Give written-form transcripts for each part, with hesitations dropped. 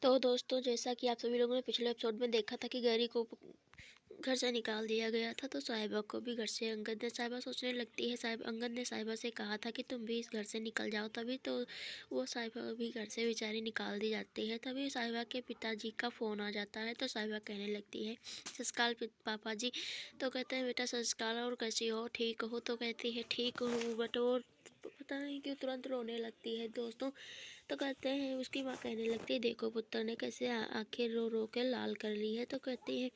तो दोस्तों, जैसा कि आप सभी लोगों ने पिछले एपिसोड में देखा था कि गैरी को घर से निकाल दिया गया था, तो साहिबा को भी घर से अंगद ने साहिबा सोचने लगती है। साहिब अंगद ने साहिबा से कहा था कि तुम भी इस घर से निकल जाओ, तभी तो वो साहिबा भी घर से बेचारी निकाल दी जाती है। तभी साहिबा के पिताजी का फ़ोन आ जाता है, तो साहिबा कहने लगती है, सस्काल पापा जी। तो कहते हैं, बेटा सस्काल, और कैसी हो, ठीक हो? तो कहती है, ठीक हूँ, बट और पता नहीं क्यों तुरंत रोने लगती है दोस्तों। तो कहते हैं, उसकी माँ कहने लगती है, देखो पुत्र ने कैसे आंखें रो रो के लाल कर ली है। तो कहती है,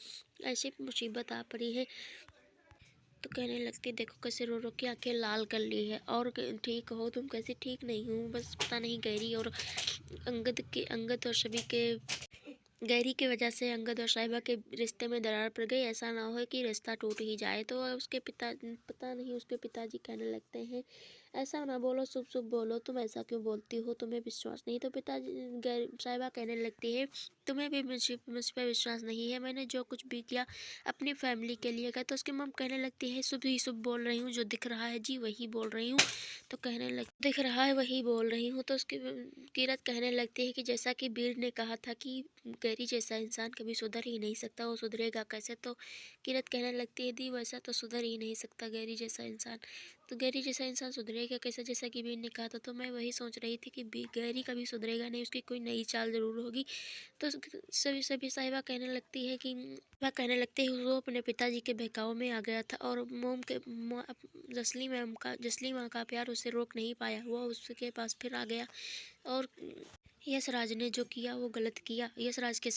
ऐसी मुसीबत आ पड़ी है। तो कहने लगती है, देखो कैसे रो रो के आंखें लाल कर ली है, और ठीक हो तुम? कैसे ठीक नहीं हूँ, बस पता नहीं गैरी और अंगद और सभी के गैरी की वजह से अंगद और साहिबा के रिश्ते में दरार पड़ गई। ऐसा ना हो कि रिश्ता टूट ही जाए। तो उसके पता नहीं उसके पिताजी कहने लगते हैं, ऐसा ना बोलो, शुभ शुभ बोलो, तुम ऐसा क्यों बोलती हो, तुम्हें विश्वास नहीं? तो साहिबा कहने लगती है, तुम्हें भी मुझ पर विश्वास नहीं है? मैंने जो कुछ भी किया अपनी फैमिली के लिए किया। तो उसकी मम कहने लगती है, शुभ ही शुभ बोल रही हूँ, जो दिख रहा है जी वही बोल रही हूँ। तो कहने लग दिख रहा है वही बोल रही हूँ। तो उसकी किरत कहने लगती है कि जैसा कि वीर ने कहा था कि गैरी जैसा इंसान कभी सुधर ही नहीं सकता, वो सुधरेगा कैसे? तो किरत कहने लगती है, दी वैसा तो सुधर ही नहीं सकता गैरी जैसा इंसान। तो गैरी जैसा इंसान सुधरेगा कैसे, जैसा कि वीर ने कहा था? तो मैं वही सोच रही थी कि गैरी कभी सुधरेगा नहीं, उसकी कोई नई चाल जरूर होगी। तो सभी सभी साहिबा कहने लगती है कि वह कहने लगती है, वो अपने पिताजी के बहकावे में आ गया था, और जसली माँ का प्यार उसे रोक नहीं पाया, वो उसके पास फिर आ गया। और यशराज ने जो किया वो गलत किया। यशराज के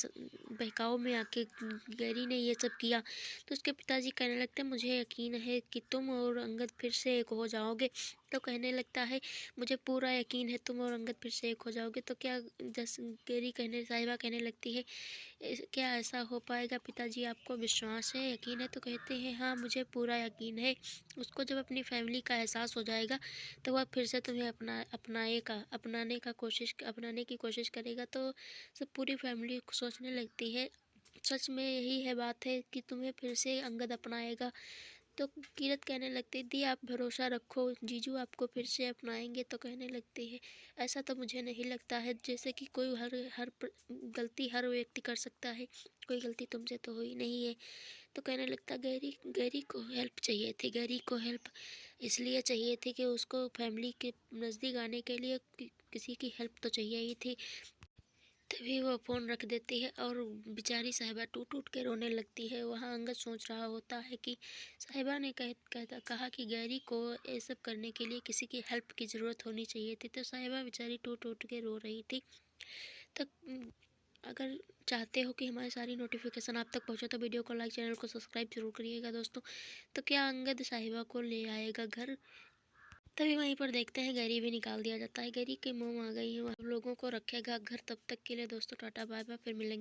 बहकावे में आके गैरी ने ये सब किया। तो उसके पिताजी कहने लगते हैं, मुझे यकीन है कि तुम और अंगद फिर से एक हो जाओगे। तो कहने लगता है, मुझे पूरा यकीन है तुम और अंगद फिर से एक हो जाओगे। तो क्या साहिबा कहने लगती है, क्या ऐसा हो पाएगा पिताजी? आपको विश्वास है, यकीन है? तो कहते हैं, हाँ मुझे पूरा यकीन है। उसको जब अपनी फैमिली का एहसास हो जाएगा तो वह फिर से तुम्हें अपनाने की कोशिश करेगा। तो सब पूरी फैमिली सोचने लगती है, सच में यही है बात है कि तुम्हें फिर से अंगद अपनाएगा। तो कीरत कहने लगती है, दी आप भरोसा रखो, जीजू आपको फिर से अपनाएंगे। तो कहने लगती है, ऐसा तो मुझे नहीं लगता है, जैसे कि कोई गलती हर व्यक्ति कर सकता है, कोई गलती तुमसे तो हुई नहीं है। तो कहने लगता, गैरी गैरी को हेल्प चाहिए थी, गैरी को हेल्प इसलिए चाहिए थी कि उसको फैमिली के नज़दीक आने के लिए किसी की हेल्प तो चाहिए ही थी। तभी वो फ़ोन रख देती है और बेचारी साहिबा टूट टूट के रोने लगती है। वहाँ अंगद सोच रहा होता है कि साहिबा ने कहा कि गैरी को ये सब करने के लिए किसी की हेल्प की ज़रूरत होनी चाहिए थी। तो साहिबा बेचारी टूट टूट के रो रही थी। तो अगर चाहते हो कि हमारी सारी नोटिफिकेशन आप तक पहुँचे तो वीडियो को लाइक, चैनल को सब्सक्राइब जरूर करिएगा दोस्तों। तो क्या अंगद साहिबा को ले आएगा घर? तभी वहीं पर देखते हैं गैरी भी निकाल दिया जाता है। गैरी के मोम आ गई हैं, वह लोगों को रखेगा घर। तब तक के लिए दोस्तों टाटा बाय बाय, फिर मिलेंगे।